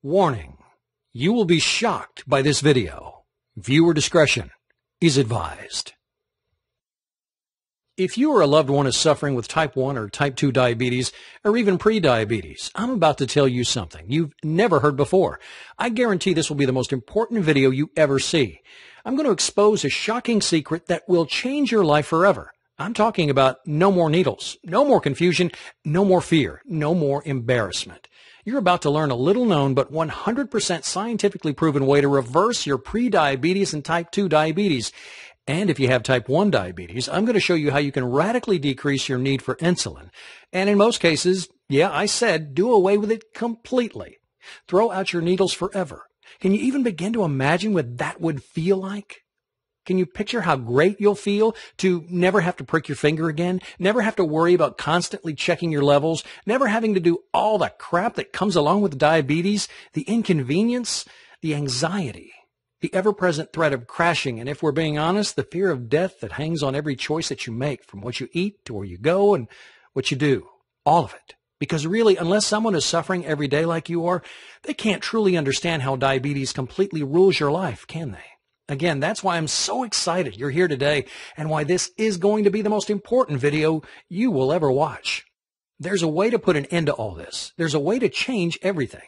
Warning: you will be shocked by this video. Viewer discretion is advised. If you or a loved one is suffering with type 1 or type 2 diabetes, or even pre-diabetes, I'm about to tell you something you've never heard before. I guarantee this will be the most important video you ever see. I'm going to expose a shocking secret that will change your life forever. I'm talking about no more needles, no more confusion, no more fear, no more embarrassment. You're about to learn a little-known but 100% scientifically proven way to reverse your pre-diabetes and type 2 diabetes. And if you have type 1 diabetes, I'm going to show you how you can radically decrease your need for insulin. And in most cases, yeah, I said do away with it completely. Throw out your needles forever. Can you even begin to imagine what that would feel like? Can you picture how great you'll feel to never have to prick your finger again, never have to worry about constantly checking your levels, never having to do all the crap that comes along with diabetes, the inconvenience, the anxiety, the ever-present threat of crashing, and if we're being honest, the fear of death that hangs on every choice that you make, from what you eat to where you go and what you do, all of it. Because really, unless someone is suffering every day like you are, they can't truly understand how diabetes completely rules your life, can they? Again, that's why I'm so excited you're here today and why this is going to be the most important video you will ever watch. There's a way to put an end to all this. There's a way to change everything.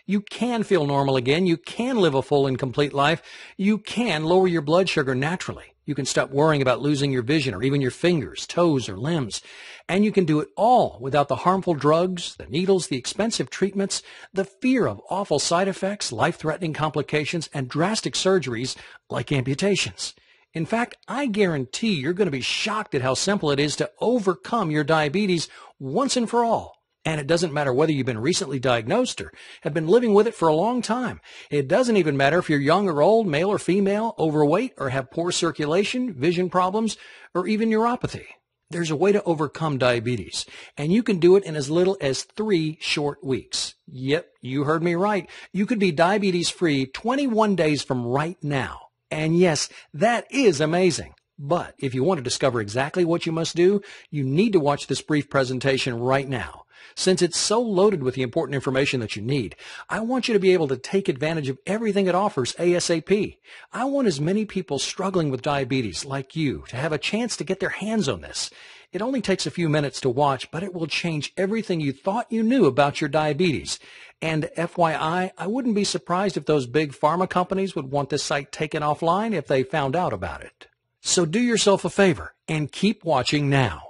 You can feel normal again. You can live a full and complete life. You can lower your blood sugar naturally. You can stop worrying about losing your vision or even your fingers, toes, or limbs. And you can do it all without the harmful drugs, the needles, the expensive treatments, the fear of awful side effects, life-threatening complications, and drastic surgeries like amputations. In fact, I guarantee you're going to be shocked at how simple it is to overcome your diabetes once and for all. And it doesn't matter whether you've been recently diagnosed or have been living with it for a long time. It doesn't even matter if you're young or old, male or female, overweight, or have poor circulation, vision problems, or even neuropathy. There's a way to overcome diabetes, and you can do it in as little as 3 short weeks. Yep, you heard me right. You could be diabetes-free 21 days from right now. And yes, that is amazing. But if you want to discover exactly what you must do, you need to watch this brief presentation right now. Since it's so loaded with the important information that you need, I want you to be able to take advantage of everything it offers ASAP. I want as many people struggling with diabetes like you to have a chance to get their hands on this. It only takes a few minutes to watch, but it will change everything you thought you knew about your diabetes. And FYI, I wouldn't be surprised if those big pharma companies would want this site taken offline if they found out about it. So do yourself a favor and keep watching now.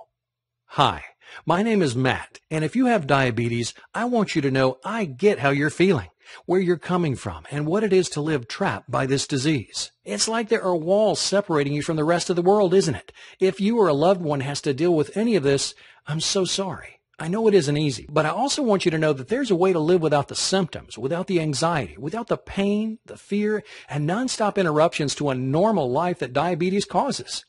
Hi. My name is Matt, and if you have diabetes, I want you to know I get how you're feeling, where you're coming from, and what it is to live trapped by this disease. It's like there are walls separating you from the rest of the world, isn't it? If you or a loved one has to deal with any of this, I'm so sorry. I know it isn't easy, but I also want you to know that there's a way to live without the symptoms, without the anxiety, without the pain, the fear, and nonstop interruptions to a normal life that diabetes causes.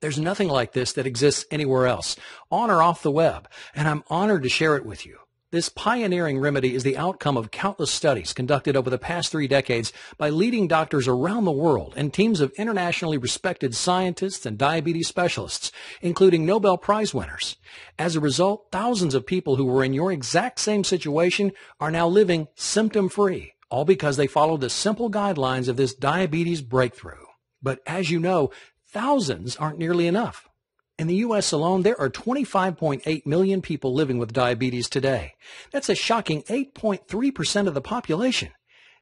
There's nothing like this that exists anywhere else, on or off the web, and I'm honored to share it with you. This pioneering remedy is the outcome of countless studies conducted over the past 3 decades by leading doctors around the world and teams of internationally respected scientists and diabetes specialists, including Nobel Prize winners. As a result, thousands of people who were in your exact same situation are now living symptom-free, all because they followed the simple guidelines of this diabetes breakthrough. But as you know, thousands aren't nearly enough. In the U.S. alone, there are 25.8 million people living with diabetes today. That's a shocking 8.3% of the population.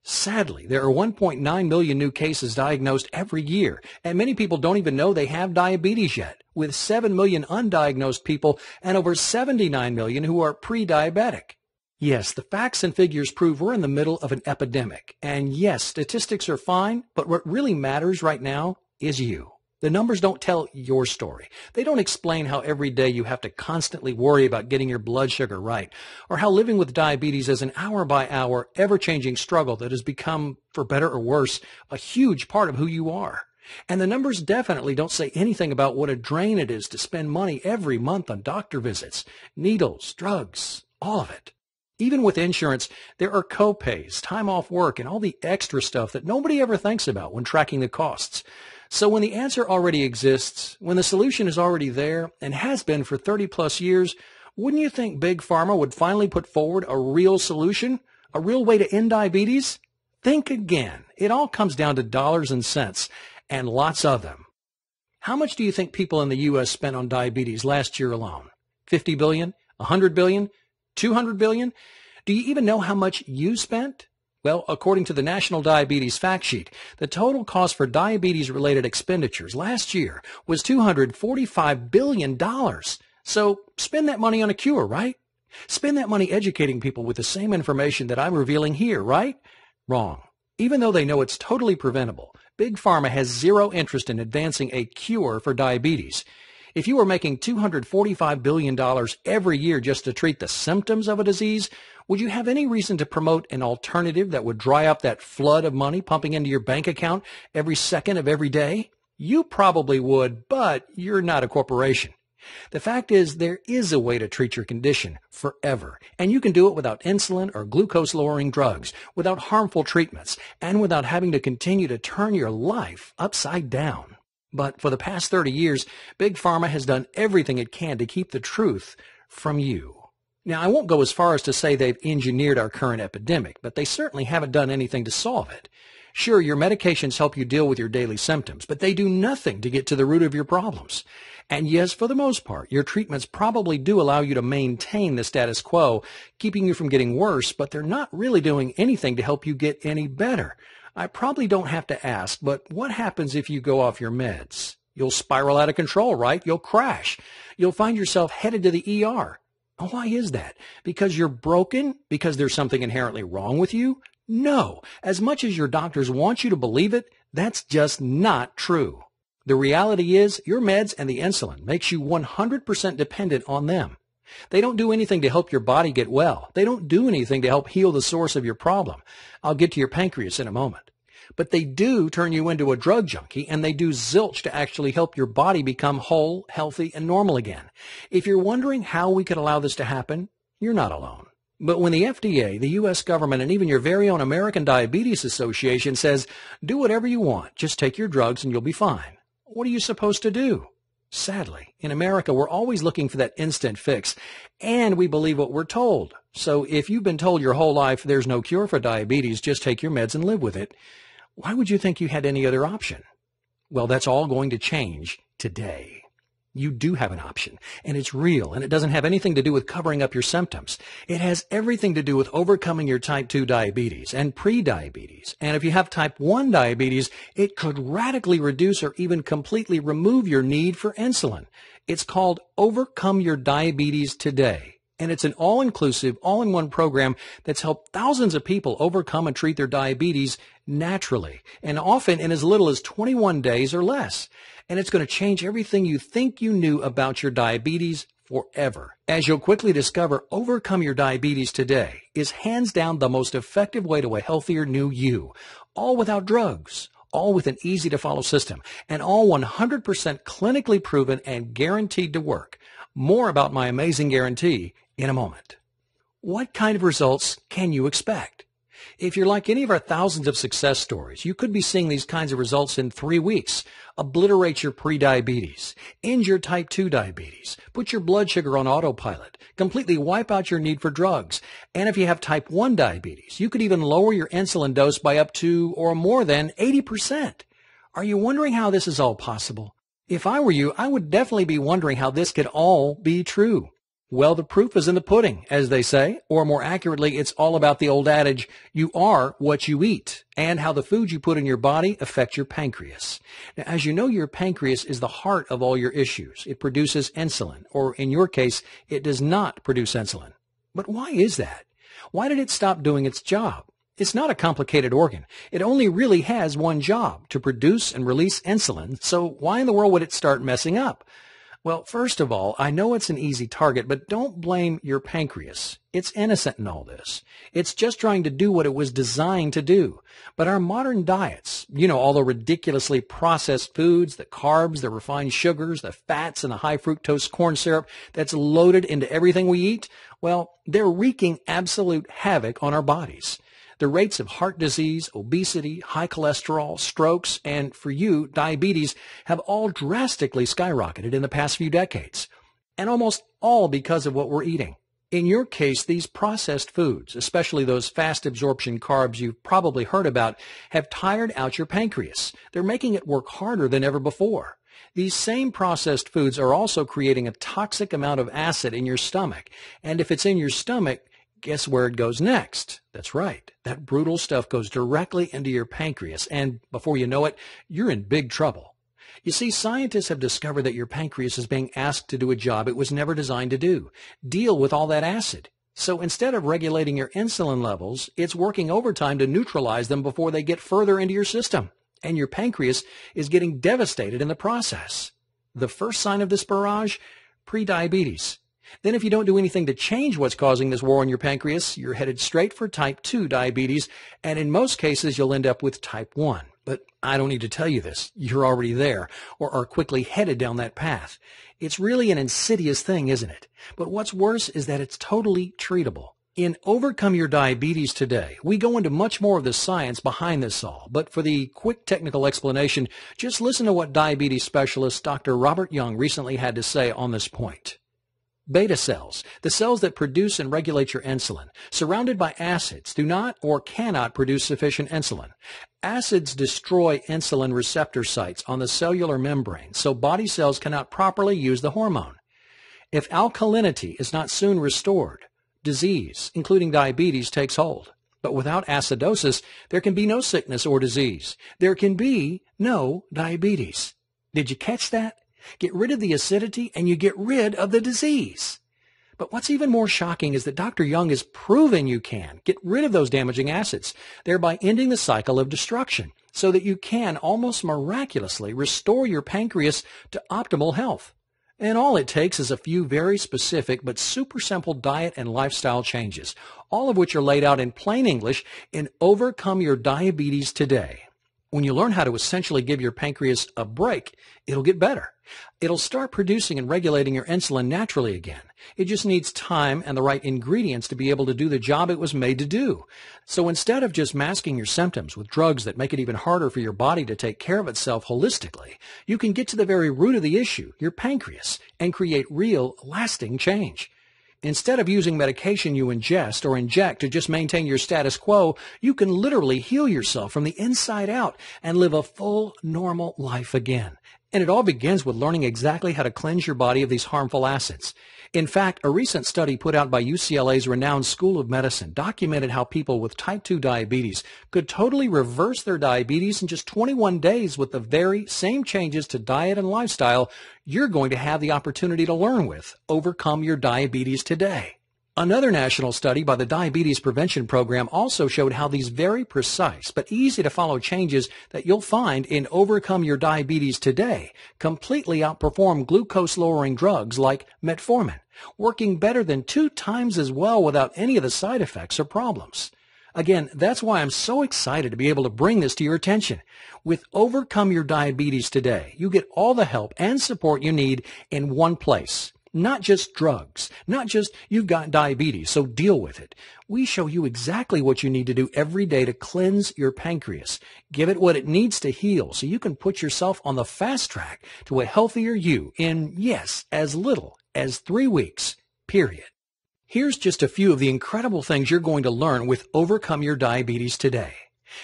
Sadly, there are 1.9 million new cases diagnosed every year, and many people don't even know they have diabetes yet, with 7 million undiagnosed people and over 79 million who are pre-diabetic. Yes, the facts and figures prove we're in the middle of an epidemic. And yes, statistics are fine, but what really matters right now is you. The numbers don't tell your story. They don't explain how every day you have to constantly worry about getting your blood sugar right, or how living with diabetes is an hour-by-hour, ever-changing struggle that has become, for better or worse, a huge part of who you are. And the numbers definitely don't say anything about what a drain it is to spend money every month on doctor visits, needles, drugs, all of it. Even with insurance, there are co-pays, time off work, and all the extra stuff that nobody ever thinks about when tracking the costs. So when the answer already exists, when the solution is already there and has been for 30 plus years, wouldn't you think Big Pharma would finally put forward a real solution? A real way to end diabetes? Think again. It all comes down to dollars and cents, and lots of them. How much do you think people in the U.S. spent on diabetes last year alone? 50 billion? 100 billion? 200 billion? Do you even know how much you spent? Well, according to the National Diabetes Fact Sheet, the total cost for diabetes-related expenditures last year was $245 billion. So spend that money on a cure, right? Spend that money educating people with the same information that I'm revealing here, right? Wrong. Even though they know it's totally preventable, Big Pharma has zero interest in advancing a cure for diabetes. If you were making $245 billion every year just to treat the symptoms of a disease, would you have any reason to promote an alternative that would dry up that flood of money pumping into your bank account every second of every day? You probably would, but you're not a corporation. The fact is, there is a way to treat your condition forever, and you can do it without insulin or glucose-lowering drugs, without harmful treatments, and without having to continue to turn your life upside down. But for the past 30 years, Big Pharma has done everything it can to keep the truth from you. Now, I won't go as far as to say they've engineered our current epidemic, but they certainly haven't done anything to solve it. Sure, your medications help you deal with your daily symptoms, but they do nothing to get to the root of your problems. And yes, for the most part, your treatments probably do allow you to maintain the status quo, keeping you from getting worse, but they're not really doing anything to help you get any better. I probably don't have to ask, but what happens if you go off your meds? You'll spiral out of control, right? You'll crash. You'll find yourself headed to the ER. Why is that? Because you're broken? Because there's something inherently wrong with you? No. As much as your doctors want you to believe it, that's just not true. The reality is your meds and the insulin makes you 100% dependent on them. They don't do anything to help your body get well. They don't do anything to help heal the source of your problem. I'll get to your pancreas in a moment. But they do turn you into a drug junkie, and they do zilch to actually help your body become whole, healthy, and normal again. If you're wondering how we could allow this to happen, you're not alone. But when the FDA, the U.S. government, and even your very own American Diabetes Association says, do whatever you want, just take your drugs and you'll be fine, what are you supposed to do? Sadly, in America, we're always looking for that instant fix, and we believe what we're told. So if you've been told your whole life there's no cure for diabetes, just take your meds and live with it, why would you think you had any other option? Well, that's all going to change today. You do have an option, and it's real, and it doesn't have anything to do with covering up your symptoms. It has everything to do with overcoming your type 2 diabetes and pre-diabetes. And if you have type 1 diabetes, it could radically reduce or even completely remove your need for insulin. It's called Overcome Your Diabetes Today. And it's an all-inclusive, all-in-one program that's helped thousands of people overcome and treat their diabetes naturally, and often in as little as 21 days or less. And it's going to change everything you think you knew about your diabetes forever. As you'll quickly discover, Overcome Your Diabetes Today is hands down the most effective way to a healthier new you, all without drugs, all with an easy-to-follow system, and all 100% clinically proven and guaranteed to work. More about my amazing guarantee in a moment. What kind of results can you expect? If you're like any of our thousands of success stories, you could be seeing these kinds of results in 3 weeks. Obliterate your prediabetes, end your type 2 diabetes, put your blood sugar on autopilot, completely wipe out your need for drugs. And if you have type 1 diabetes, you could even lower your insulin dose by up to or more than 80%. Are you wondering how this is all possible? If I were you, I would definitely be wondering how this could all be true. Well, the proof is in the pudding, as they say, or more accurately, it's all about the old adage, you are what you eat, and how the foods you put in your body affect your pancreas. Now, as you know, your pancreas is the heart of all your issues. It produces insulin, or in your case, it does not produce insulin. But why is that? Why did it stop doing its job? It's not a complicated organ. It only really has one job, to produce and release insulin, so why in the world would it start messing up? Well, first of all, I know it's an easy target, but don't blame your pancreas. It's innocent in all this. It's just trying to do what it was designed to do. But our modern diets, all the ridiculously processed foods, the carbs, the refined sugars, the fats, and the high fructose corn syrup that's loaded into everything we eat, well, they're wreaking absolute havoc on our bodies. The rates of heart disease, obesity, high cholesterol, strokes, and for you, diabetes have all drastically skyrocketed in the past few decades. And almost all because of what we're eating. In your case, these processed foods, especially those fast absorption carbs you've probably heard about, have tired out your pancreas. They're making it work harder than ever before. These same processed foods are also creating a toxic amount of acid in your stomach. And if it's in your stomach, guess where it goes next? That's right. That brutal stuff goes directly into your pancreas. And before you know it, you're in big trouble. You see, scientists have discovered that your pancreas is being asked to do a job it was never designed to do. Deal with all that acid. So instead of regulating your insulin levels, it's working overtime to neutralize them before they get further into your system. And your pancreas is getting devastated in the process. The first sign of this barrage? Prediabetes. Then if you don't do anything to change what's causing this war on your pancreas, you're headed straight for type 2 diabetes, and in most cases you'll end up with type 1. But I don't need to tell you this. You're already there, or are quickly headed down that path. It's really an insidious thing, isn't it? But what's worse is that it's totally treatable. In Overcome Your Diabetes Today, we go into much more of the science behind this all, but for the quick technical explanation, just listen to what diabetes specialist Dr. Robert Young recently had to say on this point. Beta cells, the cells that produce and regulate your insulin, surrounded by acids, do not or cannot produce sufficient insulin. Acids destroy insulin receptor sites on the cellular membrane, so body cells cannot properly use the hormone. If alkalinity is not soon restored, disease, including diabetes, takes hold. But without acidosis, there can be no sickness or disease. There can be no diabetes. Did you catch that? Get rid of the acidity and you get rid of the disease. But what's even more shocking is that Dr. Young has proven you can get rid of those damaging acids, thereby ending the cycle of destruction, so that you can almost miraculously restore your pancreas to optimal health. And all it takes is a few very specific but super simple diet and lifestyle changes, all of which are laid out in plain English in Overcome Your Diabetes Today. When you learn how to essentially give your pancreas a break, it'll get better. It'll start producing and regulating your insulin naturally again. It just needs time and the right ingredients to be able to do the job it was made to do. So instead of just masking your symptoms with drugs that make it even harder for your body to take care of itself holistically, you can get to the very root of the issue, your pancreas, and create real, lasting change. Instead of using medication you ingest or inject to just maintain your status quo, you can literally heal yourself from the inside out and live a full, normal life again. And it all begins with learning exactly how to cleanse your body of these harmful acids. In fact, a recent study put out by UCLA's renowned School of Medicine documented how people with type 2 diabetes could totally reverse their diabetes in just 21 days with the very same changes to diet and lifestyle you're going to have the opportunity to learn with. Overcome Your Diabetes Today. Another national study by the Diabetes Prevention Program also showed how these very precise but easy to follow changes that you'll find in Overcome Your Diabetes Today completely outperform glucose-lowering drugs like metformin, working better than 2 times as well without any of the side effects or problems. Again, that's why I'm so excited to be able to bring this to your attention. With Overcome Your Diabetes Today, you get all the help and support you need in one place. Not just drugs, not just you've got diabetes, so deal with it. We show you exactly what you need to do every day to cleanse your pancreas. Give it what it needs to heal so you can put yourself on the fast track to a healthier you in, yes, as little as 3 weeks, period. Here's just a few of the incredible things you're going to learn with Overcome Your Diabetes Today.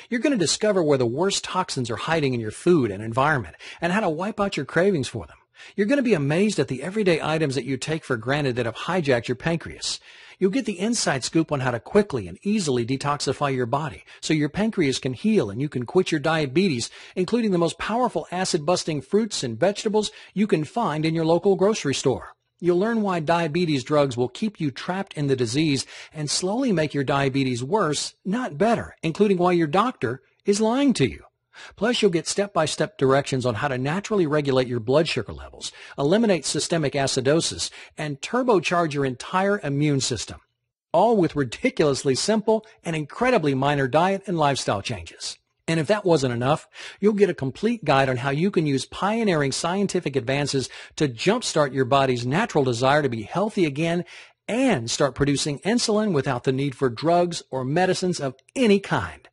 You're going to discover where the worst toxins are hiding in your food and environment and how to wipe out your cravings for them. You're going to be amazed at the everyday items that you take for granted that have hijacked your pancreas. You'll get the inside scoop on how to quickly and easily detoxify your body so your pancreas can heal and you can quit your diabetes, including the most powerful acid-busting fruits and vegetables you can find in your local grocery store. You'll learn why diabetes drugs will keep you trapped in the disease and slowly make your diabetes worse, not better, including why your doctor is lying to you. Plus, you'll get step-by-step directions on how to naturally regulate your blood sugar levels, eliminate systemic acidosis, and turbocharge your entire immune system, all with ridiculously simple and incredibly minor diet and lifestyle changes. And if that wasn't enough, you'll get a complete guide on how you can use pioneering scientific advances to jumpstart your body's natural desire to be healthy again and start producing insulin without the need for drugs or medicines of any kind.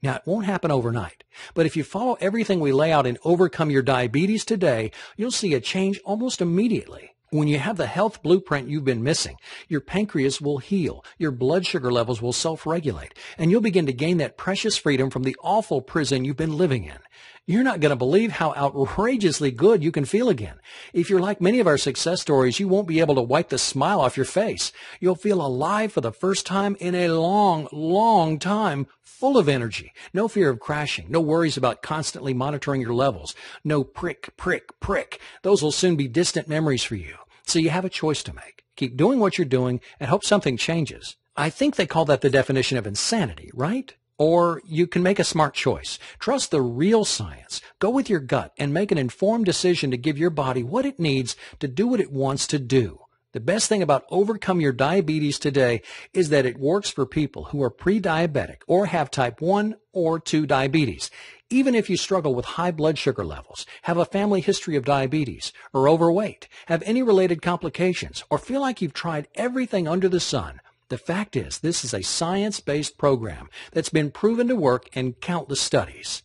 Now, it won't happen overnight, but if you follow everything we lay out in Overcome Your Diabetes Today, you'll see a change almost immediately. When you have the health blueprint you've been missing, your pancreas will heal, your blood sugar levels will self-regulate, and you'll begin to gain that precious freedom from the awful prison you've been living in. You're not going to believe how outrageously good you can feel again. If you're like many of our success stories, you won't be able to wipe the smile off your face. You'll feel alive for the first time in a long, long time, full of energy. No fear of crashing, no worries about constantly monitoring your levels, no prick, prick, prick. Those will soon be distant memories for you. So you have a choice to make. Keep doing what you're doing and hope something changes. I think they call that the definition of insanity, right? Or you can make a smart choice. Trust the real science. Go with your gut and make an informed decision to give your body what it needs to do what it wants to do. The best thing about Overcome Your Diabetes today is that it works for people who are pre-diabetic or have type 1 or 2 diabetes. Even if you struggle with high blood sugar levels, have a family history of diabetes, or overweight, have any related complications, or feel like you've tried everything under the sun, the fact is, this is a science-based program that's been proven to work in countless studies.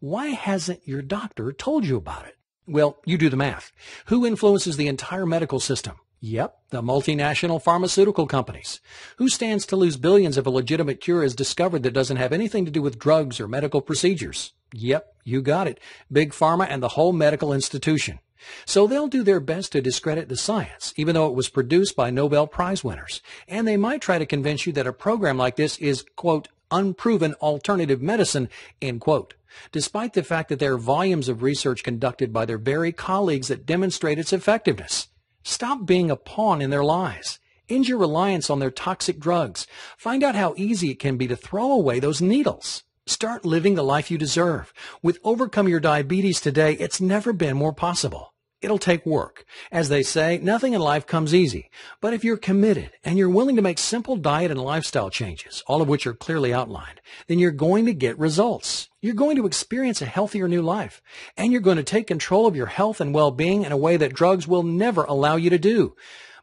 Why hasn't your doctor told you about it? Well, you do the math. Who influences the entire medical system? Yep, the multinational pharmaceutical companies. Who stands to lose billions if a legitimate cure is discovered that doesn't have anything to do with drugs or medical procedures? Yep, you got it. Big Pharma and the whole medical institution. So they'll do their best to discredit the science, even though it was produced by Nobel Prize winners. And they might try to convince you that a program like this is, quote, unproven alternative medicine, end quote, despite the fact that there are volumes of research conducted by their very colleagues that demonstrate its effectiveness. Stop being a pawn in their lies. End your reliance on their toxic drugs. Find out how easy it can be to throw away those needles. Start living the life you deserve. With Overcome Your Diabetes today, it's never been more possible. It'll take work. As they say, nothing in life comes easy. But if you're committed and you're willing to make simple diet and lifestyle changes, all of which are clearly outlined, then you're going to get results. You're going to experience a healthier new life. And you're going to take control of your health and well-being in a way that drugs will never allow you to do.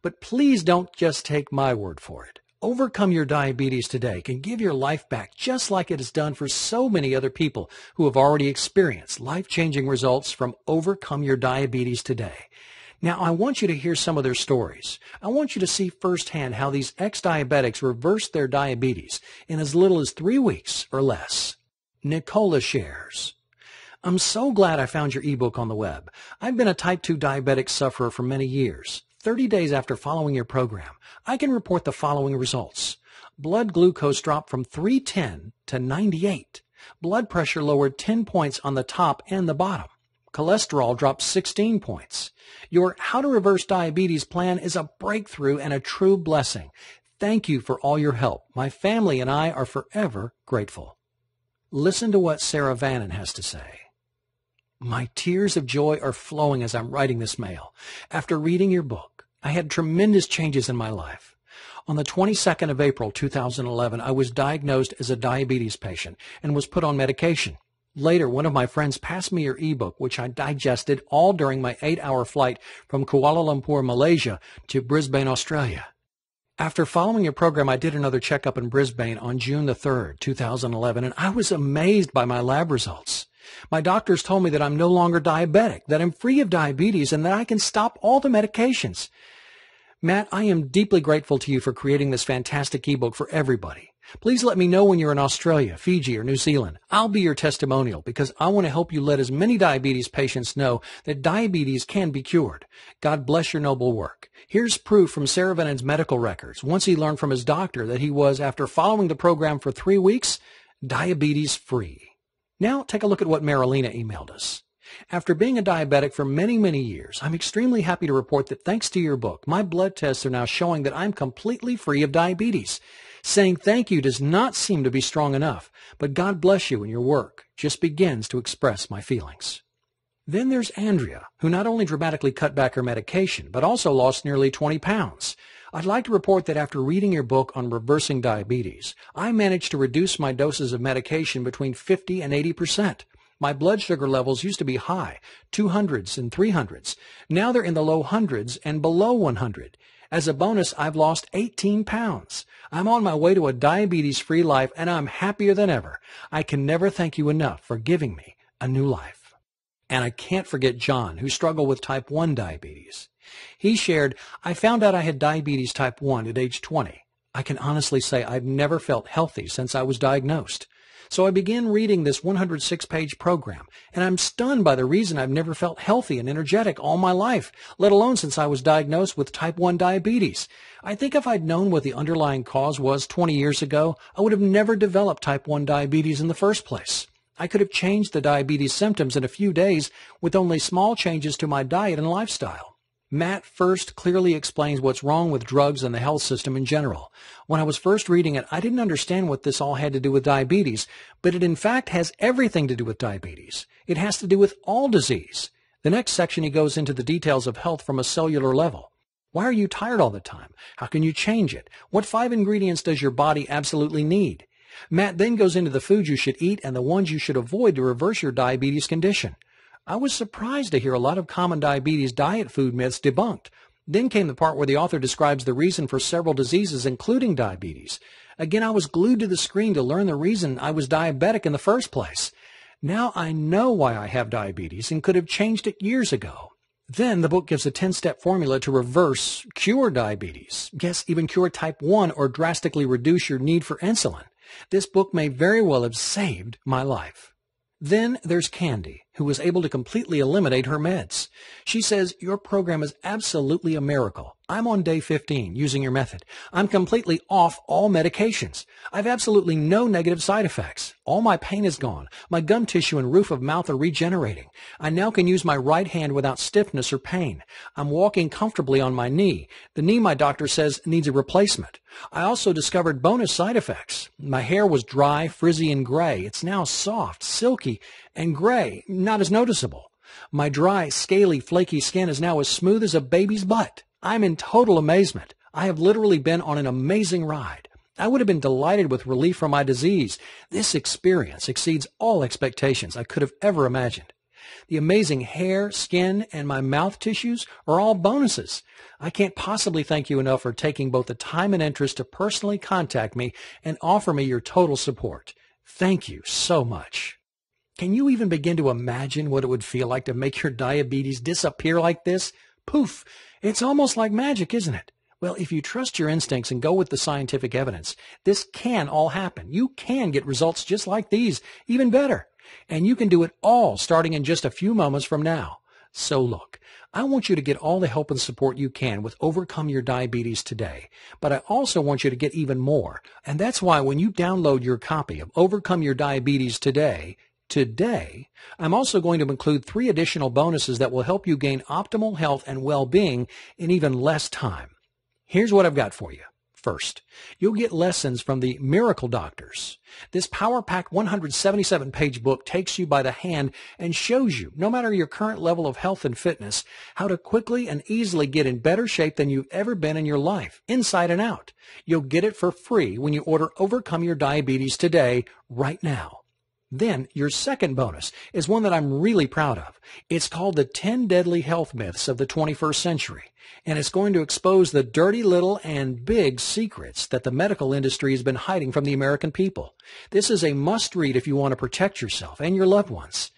But please don't just take my word for it. Overcome Your Diabetes today can give your life back just like it has done for so many other people who have already experienced life-changing results from Overcome Your Diabetes today. Now, I want you to hear some of their stories. I want you to see firsthand how these ex-diabetics reversed their diabetes in as little as 3 weeks or less. Nicola shares, I'm so glad I found your ebook on the web. I've been a type 2 diabetic sufferer for many years. 30 days after following your program, I can report the following results. Blood glucose dropped from 310 to 98. Blood pressure lowered 10 points on the top and the bottom. Cholesterol dropped 16 points. Your How to Reverse Diabetes plan is a breakthrough and a true blessing. Thank you for all your help. My family and I are forever grateful. Listen to what Sarah Vannon has to say. My tears of joy are flowing as I'm writing this mail. After reading your book, I had tremendous changes in my life. On the 22nd of April, 2011, I was diagnosed as a diabetes patient and was put on medication. Later, one of my friends passed me your ebook, which I digested all during my 8-hour flight from Kuala Lumpur, Malaysia, to Brisbane, Australia. After following your program, I did another checkup in Brisbane on June the 3rd, 2011, and I was amazed by my lab results. My doctors told me that I'm no longer diabetic, that I'm free of diabetes, and that I can stop all the medications. Matt, I am deeply grateful to you for creating this fantastic ebook for everybody. Please let me know when you're in Australia, Fiji, or New Zealand. I'll be your testimonial because I want to help you let as many diabetes patients know that diabetes can be cured. God bless your noble work. Here's proof from Sarah Vannon's medical records. Once he learned from his doctor that he was, after following the program for 3 weeks, diabetes free. Now take a look at what Marilena emailed us. After being a diabetic for many, many years, I'm extremely happy to report that thanks to your book, my blood tests are now showing that I'm completely free of diabetes. Saying thank you does not seem to be strong enough, but God bless you and your work just begins to express my feelings. Then there's Andrea, who not only dramatically cut back her medication, but also lost nearly 20 pounds. I'd like to report that after reading your book on reversing diabetes, I managed to reduce my doses of medication between 50 and 80%. My blood sugar levels used to be high, 200s and 300s. Now they're in the low hundreds and below 100. As a bonus, I've lost 18 pounds. I'm on my way to a diabetes-free life, and I'm happier than ever. I can never thank you enough for giving me a new life. And I can't forget John, who struggled with type 1 diabetes. He shared, "I found out I had diabetes type 1 at age 20. I can honestly say I've never felt healthy since I was diagnosed. So I began reading this 106-page program, and I'm stunned by the reason I've never felt healthy and energetic all my life, let alone since I was diagnosed with type 1 diabetes. I think if I'd known what the underlying cause was 20 years ago, I would have never developed type 1 diabetes in the first place. I could have changed the diabetes symptoms in a few days with only small changes to my diet and lifestyle." Matt first clearly explains what's wrong with drugs and the health system in general. When I was first reading it, I didn't understand what this all had to do with diabetes, but it in fact has everything to do with diabetes. It has to do with all disease. The next section, he goes into the details of health from a cellular level. Why are you tired all the time? How can you change it? What 5 ingredients does your body absolutely need? Matt then goes into the foods you should eat and the ones you should avoid to reverse your diabetes condition. I was surprised to hear a lot of common diabetes diet food myths debunked. Then came the part where the author describes the reason for several diseases, including diabetes. Again, I was glued to the screen to learn the reason I was diabetic in the first place. Now I know why I have diabetes and could have changed it years ago. Then the book gives a 10-step formula to reverse, cure diabetes. Yes, even cure type 1 or drastically reduce your need for insulin. This book may very well have saved my life. Then there's Candy, who was able to completely eliminate her meds. She says, "Your program is absolutely a miracle. I'm on day 15 using your method. I'm completely off all medications. I've absolutely no negative side effects. All my pain is gone. My gum tissue and roof of mouth are regenerating. I now can use my right hand without stiffness or pain. I'm walking comfortably on my knee. The knee, my doctor says, needs a replacement. I also discovered bonus side effects. My hair was dry, frizzy, and gray. It's now soft, silky, and gray, not as noticeable. My dry, scaly, flaky skin is now as smooth as a baby's butt. I'm in total amazement. I have literally been on an amazing ride. I would have been delighted with relief from my disease. This experience exceeds all expectations I could have ever imagined. The amazing hair, skin, and my mouth tissues are all bonuses. I can't possibly thank you enough for taking both the time and interest to personally contact me and offer me your total support. Thank you so much." Can you even begin to imagine what it would feel like to make your diabetes disappear like this? Poof! It's almost like magic, isn't it? Well, if you trust your instincts and go with the scientific evidence, this can all happen. You can get results just like these, even better. And you can do it all starting in just a few moments from now. So look, I want you to get all the help and support you can with Overcome Your Diabetes today. But I also want you to get even more. And that's why when you download your copy of Overcome Your Diabetes today, I'm also going to include 3 additional bonuses that will help you gain optimal health and well-being in even less time. Here's what I've got for you. First, you'll get lessons from the Miracle Doctors. This power-packed 177-page book takes you by the hand and shows you, no matter your current level of health and fitness, how to quickly and easily get in better shape than you've ever been in your life, inside and out. You'll get it for free when you order Overcome Your Diabetes today, right now. Then, your second bonus is one that I'm really proud of. It's called the 10 Deadly Health Myths of the 21st Century, and it's going to expose the dirty little and big secrets that the medical industry has been hiding from the American people. This is a must-read if you want to protect yourself and your loved ones.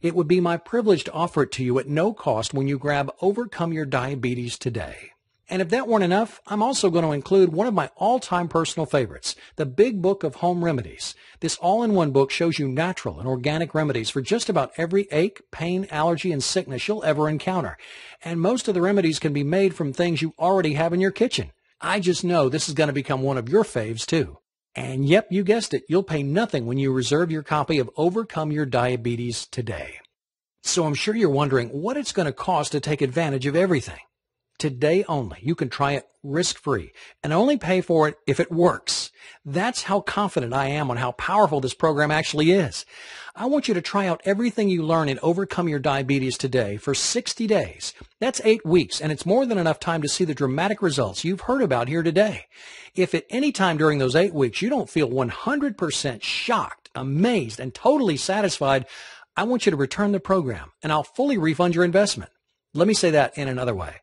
It would be my privilege to offer it to you at no cost when you grab Overcome Your Diabetes today. And if that weren't enough, I'm also going to include one of my all-time personal favorites, the Big Book of Home Remedies. This all-in-one book shows you natural and organic remedies for just about every ache, pain, allergy, and sickness you'll ever encounter. And most of the remedies can be made from things you already have in your kitchen. I just know this is going to become one of your faves, too. And yep, you guessed it, you'll pay nothing when you reserve your copy of Overcome Your Diabetes today. So I'm sure you're wondering what it's going to cost to take advantage of everything. Today only, you can try it risk-free and only pay for it if it works. That's how confident I am on how powerful this program actually is. I want you to try out everything you learn in Overcome Your Diabetes today for 60 days. That's 8 weeks, and it's more than enough time to see the dramatic results you've heard about here today. If at any time during those 8 weeks you don't feel 100% shocked, amazed, and totally satisfied, I want you to return the program, and I'll fully refund your investment. Let me say that in another way.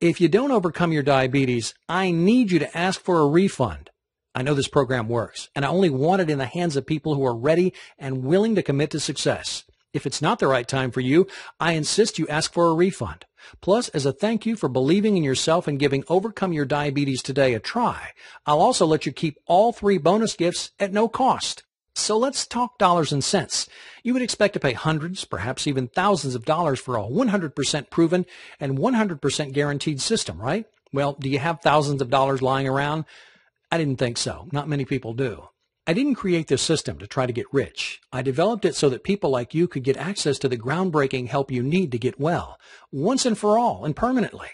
If you don't overcome your diabetes, I need you to ask for a refund. I know this program works, and I only want it in the hands of people who are ready and willing to commit to success. If it's not the right time for you, I insist you ask for a refund. Plus, as a thank you for believing in yourself and giving Overcome Your Diabetes Today a try, I'll also let you keep all 3 bonus gifts at no cost. So let's talk dollars and cents. You would expect to pay hundreds, perhaps even thousands of dollars for a 100% proven and 100% guaranteed system, right? Well, do you have thousands of dollars lying around? I didn't think so. Not many people do. I didn't create this system to try to get rich. I developed it so that people like you could get access to the groundbreaking help you need to get well, once and for all and permanently.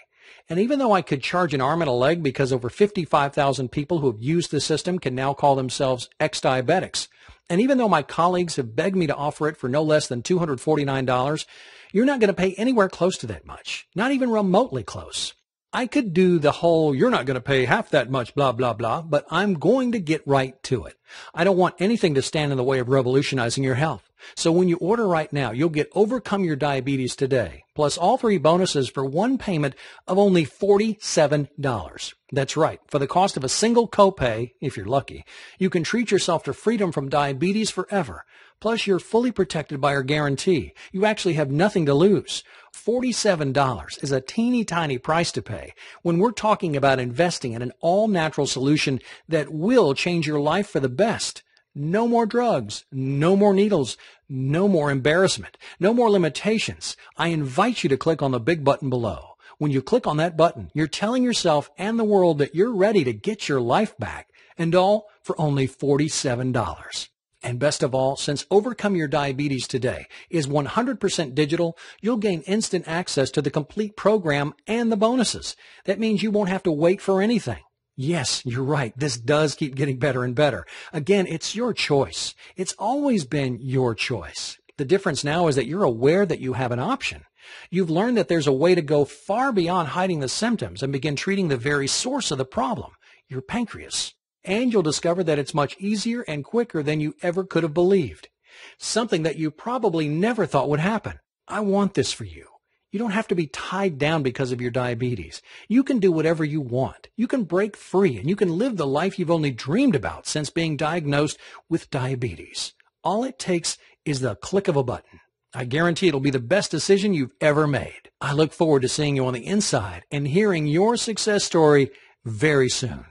And even though I could charge an arm and a leg because over 55,000 people who have used the system can now call themselves ex-diabetics, and even though my colleagues have begged me to offer it for no less than $249, you're not going to pay anywhere close to that much, not even remotely close. I could do the whole, you're not going to pay half that much, blah, blah, blah, but I'm going to get right to it. I don't want anything to stand in the way of revolutionizing your health. So when you order right now, you'll get Overcome Your Diabetes Today, plus all 3 bonuses for one payment of only $47. That's right. For the cost of a single copay, if you're lucky, you can treat yourself to freedom from diabetes forever. Plus, you're fully protected by our guarantee. You actually have nothing to lose. $47 is a teeny tiny price to pay when we're talking about investing in an all-natural solution that will change your life for the best. No more drugs, no more needles, no more embarrassment, no more limitations. I invite you to click on the big button below. When you click on that button, you're telling yourself and the world that you're ready to get your life back, and all for only $47. And best of all, since Overcome Your Diabetes Today is 100% digital, you'll gain instant access to the complete program and the bonuses. That means you won't have to wait for anything. Yes, you're right. This does keep getting better and better. Again, it's your choice. It's always been your choice. The difference now is that you're aware that you have an option. You've learned that there's a way to go far beyond hiding the symptoms and begin treating the very source of the problem, your pancreas. And you'll discover that it's much easier and quicker than you ever could have believed. Something that you probably never thought would happen. I want this for you. You don't have to be tied down because of your diabetes. You can do whatever you want. You can break free and you can live the life you've only dreamed about since being diagnosed with diabetes. All it takes is the click of a button. I guarantee it'll be the best decision you've ever made. I look forward to seeing you on the inside and hearing your success story very soon.